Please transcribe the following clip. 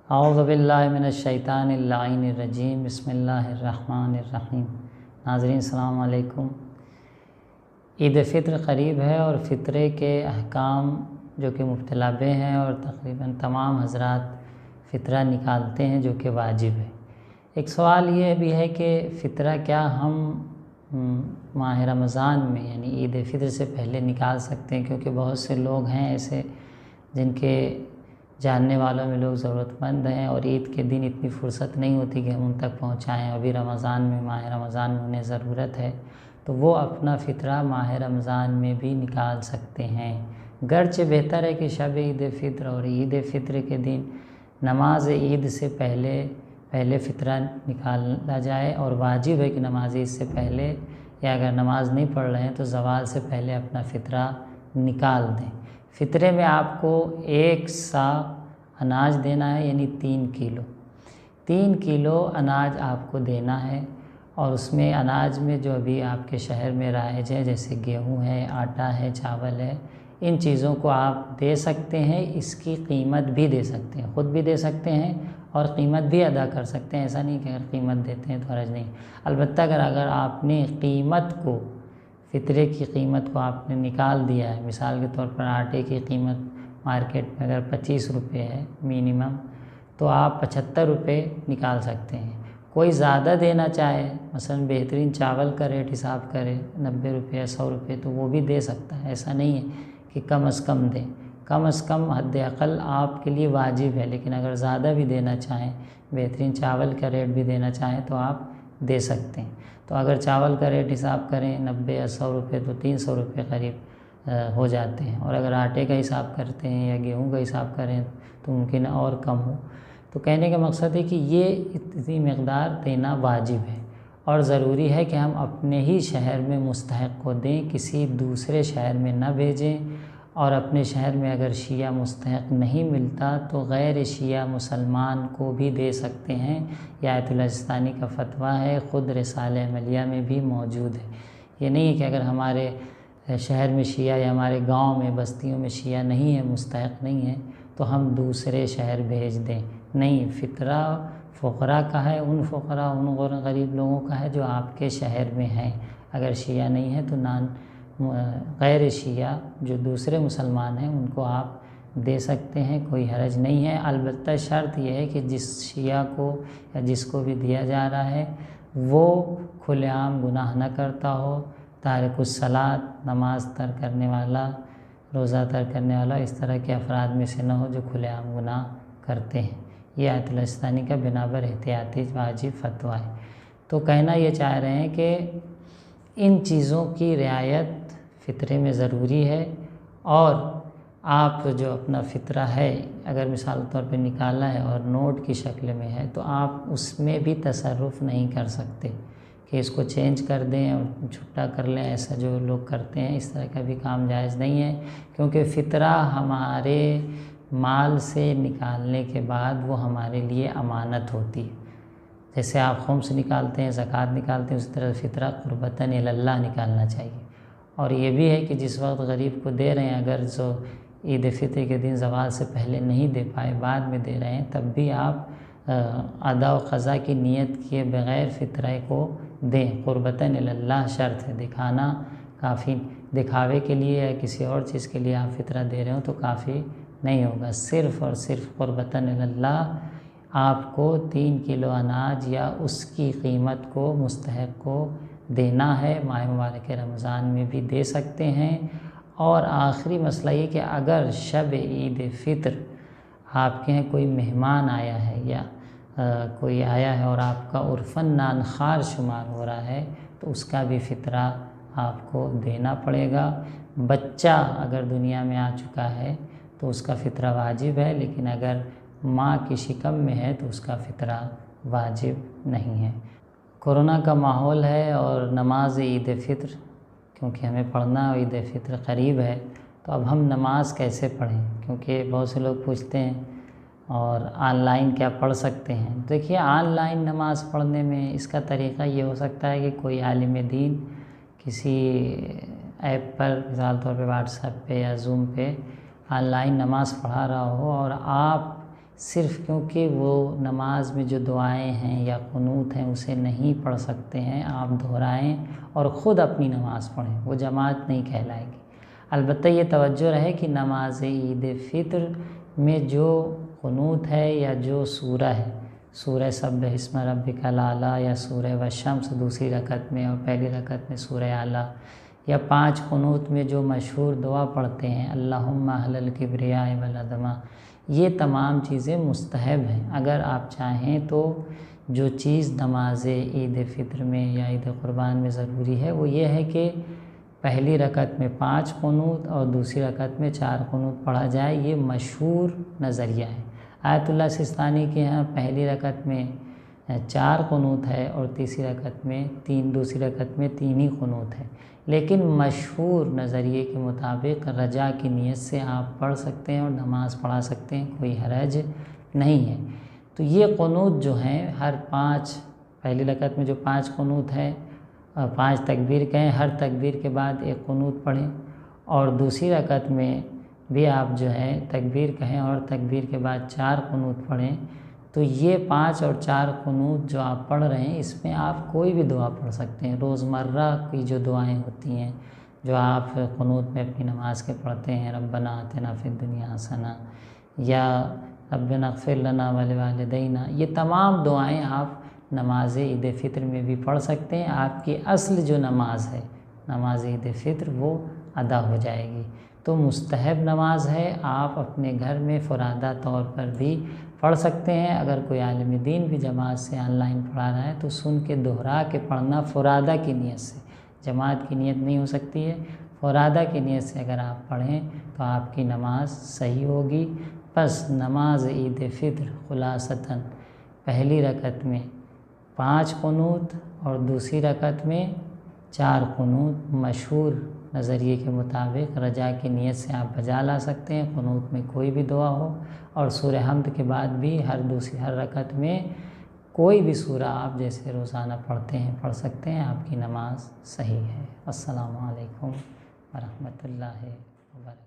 اعوذ باللہ من الشیطان اللعین الرجیم بسم اللہ الرحمن الرحیم۔ ناظرین السلام علیکم۔ عید فطر قریب ہے اور فطرے کے احکام جو کہ مبتلا بے ہیں اور تقریباً تمام حضرات فطرہ نکالتے ہیں جو کہ واجب ہے۔ ایک سوال یہ بھی ہے کہ فطرہ کیا ہم ماہ رمضان میں یعنی عید فطر سے پہلے نکال سکتے ہیں، کیونکہ بہت سے لوگ ہیں ایسے جن کے جاننے والوں میں لوگ ضرورت مند ہیں اور عید کے دن اتنی فرصت نہیں ہوتی کہ ہم ان تک پہنچائیں، ابھی رمضان میں ماہ رمضان میں انہیں ضرورت ہے، تو وہ اپنا فطرہ ماہ رمضان میں بھی نکال سکتے ہیں۔ گرچہ بہتر ہے کہ شب عید فطر اور عید فطر کے دن نماز عید سے پہلے فطرہ نکالا جائے، اور واجب ہے کہ نماز عید سے پہلے یا اگر نماز نہیں پڑھ رہے ہیں تو زوال سے پہلے اپنا فطرہ نکال دیں۔ فطرے میں آپ کو 1 سا اناج دینا ہے، یعنی 3 کلو اناج آپ کو دینا ہے، اور اس میں اناج میں جو ابھی آپ کے شہر میں رائج ہے جیسے گیہوں ہے، آٹا ہے، چاول ہے، ان چیزوں کو آپ دے سکتے ہیں۔ اس کی قیمت بھی دے سکتے ہیں، خود بھی دے سکتے ہیں اور قیمت بھی ادا کر سکتے ہیں۔ ایسا نہیں کہ اگر قیمت دیتے ہیں تو حرج نہیں، البتہ اگر آپ نے قیمت کو فطرے کی قیمت کو آپ نے نکال دیا ہے، مثال کے طور پر آٹے کی قیمت مارکیٹ میں اگر 25 روپے ہے منیمم، تو آپ 75 روپے نکال سکتے ہیں۔ کوئی زیادہ دینا چاہے، مثلا بہترین چاول کا ریٹ حساب کرے 90 روپے یا 100 روپے، تو وہ بھی دے سکتا ہے۔ ایسا نہیں ہے کہ کم از کم دیں، کم از کم حد اقل آپ کے لیے واجب ہے، لیکن اگر زیادہ بھی دینا چاہیں، بہترین چاول کا ریٹ بھی دینا چاہیں تو آپ دے سکتے ہیں۔ تو اگر چاول کا ریٹ حساب کریں 90 یا 100 روپے تو 300 روپے قریب ہو جاتے ہیں، اور اگر آٹے کا حساب کرتے ہیں یا گیہوں کا حساب کریں تو ممکن اور کم ہو۔ تو کہنے کا مقصد ہے کہ یہ اتنی مقدار دینا واجب ہے، اور ضروری ہے کہ ہم اپنے ہی شہر میں مستحق کو دیں، کسی دوسرے شہر میں نہ بھیجیں، اور اپنے شہر میں اگر شیعہ مستحق نہیں ملتا تو غیر شیعہ مسلمان کو بھی دے سکتے ہیں۔ یہ آیت اللہ سستانی کا فتویٰ ہے، خود رسالہ عملیہ میں بھی موجود ہے۔ یہ نہیں ہے کہ اگر ہمارے شہر میں شیعہ یا ہمارے گاؤں میں بستیوں میں شیعہ نہیں ہے، مستحق نہیں ہے، تو ہم دوسرے شہر بھیج دیں۔ نہیں، فطرہ فقراء کا ہے، ان فقراء ان غریب لوگوں کا ہے جو آپ کے شہر میں ہیں۔ اگر شیعہ نہیں ہے تو غیر شیعہ جو دوسرے مسلمان ہیں ان کو آپ دے سکتے ہیں، کوئی حرج نہیں ہے۔ البتہ شرط یہ ہے کہ جس شیعہ کو یا جس کو بھی دیا جا رہا ہے وہ کھلے عام گناہ نہ کرتا ہو، تارک الصلاۃ، نماز ترک کرنے والا، روزہ ترک کرنے والا، اس طرح کے افراد میں سے نہ ہو جو کھلے عام گناہ کرتے ہیں۔ یہ آیت اللہ سستانی کا بنابر احتیاطی واجب فتویٰ ہے۔ تو کہنا یہ چاہ رہے ہیں کہ ان چیزوں کی رعایت فطرے میں ضروری ہے، اور آپ جو اپنا فطرہ ہے اگر مثال طور پہ نکالا ہے اور نوٹ کی شکل میں ہے تو آپ اس میں بھی تصرف نہیں کر سکتے کہ اس کو چینج کر دیں اور چھٹا کر لیں، ایسا جو لوگ کرتے ہیں اس طرح کا بھی کام جائز نہیں ہے، کیونکہ فطرہ ہمارے مال سے نکالنے کے بعد وہ ہمارے لیے امانت ہوتی ہے۔ جیسے آپ خمس نکالتے ہیں، زکوٰۃ نکالتے ہیں، اس طرح فطرہ قربتاً اللہ نکالنا چاہیے۔ اور یہ بھی ہے کہ جس وقت غریب کو دے رہے ہیں، اگر جو عید فطر کے دن زوال سے پہلے نہیں دے پائے، بعد میں دے رہے ہیں، تب بھی آپ ادا و قضا کی نیت کیے بغیر فطرے کو دیں۔ قربتاً اللہ شرط ہے، دکھانا کافی، دکھاوے کے لیے یا کسی اور چیز کے لیے آپ فطرہ دے رہے ہو تو کافی نہیں ہوگا۔ صرف اور صرف قربتاً اللہ آپ کو 3 کلو اناج یا اس کی قیمت کو مستحق کو دینا ہے۔ ماہ مبارک رمضان میں بھی دے سکتے ہیں۔ اور آخری مسئلہ یہ کہ اگر شب عید فطر آپ کے یہاں کوئی مہمان آیا ہے یا کوئی آیا ہے اور آپ کا عرفاً نانخوار شمار ہو رہا ہے تو اس کا بھی فطرہ آپ کو دینا پڑے گا۔ بچہ اگر دنیا میں آ چکا ہے تو اس کا فطرہ واجب ہے، لیکن اگر ماں کی شکم میں ہے تو اس کا فطرہ واجب نہیں ہے۔ کورونا کا ماحول ہے اور نماز عید فطر کیونکہ ہمیں پڑھنا عید فطر قریب ہے، تو اب ہم نماز کیسے پڑھیں؟ کیونکہ بہت سے لوگ پوچھتے ہیں اور آن لائن کیا پڑھ سکتے ہیں؟ دیکھیے، آن لائن نماز پڑھنے میں اس کا طریقہ یہ ہو سکتا ہے کہ کوئی عالم دین کسی ایپ پر، مثال طور پہ واٹس ایپ پہ یا زوم پہ آن لائن نماز پڑھا رہا ہو، اور آپ صرف کیونکہ وہ نماز میں جو دعائیں ہیں یا قنوت ہیں اسے نہیں پڑھ سکتے ہیں، آپ دہرائیں اور خود اپنی نماز پڑھیں، وہ جماعت نہیں کہلائے گی۔ البتہ یہ توجہ رہے کہ نماز عید فطر میں جو قنوت ہے یا جو سورہ ہے، سورہ سبح اسم ربک الاعلیٰ یا سورہ والشمس دوسری رکعت میں اور پہلی رکعت میں سورہ اعلیٰ، یا 5 قنوت میں جو مشہور دعا پڑھتے ہیں اللہم اہل الکبریاء والعظمہ، یہ تمام چیزیں مستحب ہیں۔ اگر آپ چاہیں تو جو چیز نماز عید فطر میں یا عید قربان میں ضروری ہے وہ یہ ہے کہ پہلی رکعت میں 5 قنوت اور دوسری رکعت میں 4 قنوت پڑھا جائے، یہ مشہور نظریہ ہے۔ آیت اللہ سستانی کے ہاں پہلی رکعت میں 4 قنوت ہے اور دوسری رکعت میں 3 ہی قنوت ہے، لیکن مشہور نظریے کے مطابق رجا کی نیت سے آپ پڑھ سکتے ہیں اور نماز پڑھا سکتے ہیں، کوئی حرج نہیں ہے۔ تو یہ قنوت جو ہیں ہر 5 پہلی رکعت میں جو 5 قنوت ہے، 5 تکبیر کہیں، ہر تکبیر کے بعد ایک قنوت پڑھیں، اور دوسری رکعت میں بھی آپ جو ہے تکبیر کہیں اور تکبیر کے بعد 4 قنوت پڑھیں۔ تو یہ 5 اور 4 قنوت جو آپ پڑھ رہے ہیں اس میں آپ کوئی بھی دعا پڑھ سکتے ہیں۔ روزمرہ کی جو دعائیں ہوتی ہیں جو آپ قنوت میں اپنی نماز کے پڑھتے ہیں، ربنا آتنا فی الدنیا حسنہ یا ربنا اغفر لنا ولوالدینا، یہ تمام دعائیں آپ نماز عید فطر میں بھی پڑھ سکتے ہیں۔ آپ کی اصل جو نماز ہے نماز عید فطر وہ ادا ہو جائے گی۔ تو مستحب نماز ہے، آپ اپنے گھر میں فرادہ طور پر بھی پڑھ سکتے ہیں۔ اگر کوئی عالم دین بھی جماعت سے آن لائن پڑھا رہا ہے تو سن کے دہرا کے پڑھنا فرادہ کی نیت سے، جماعت کی نیت نہیں ہو سکتی ہے، فرادہ کی نیت سے اگر آپ پڑھیں تو آپ کی نماز صحیح ہوگی۔ بس نماز عید فطر خلاصتاً پہلی رکعت میں 5 قنوت اور دوسری رکعت میں 4 قنوت، مشہور نظریے کے مطابق رجا کی نیت سے آپ بجا لا سکتے ہیں، قنوت میں کوئی بھی دعا ہو، اور سورہ حمد کے بعد بھی ہر رکعت میں کوئی بھی سورہ آپ جیسے روزانہ پڑھتے ہیں پڑھ سکتے ہیں، آپ کی نماز صحیح ہے۔ السلام علیکم ورحمۃ اللہ وبرکاتہ۔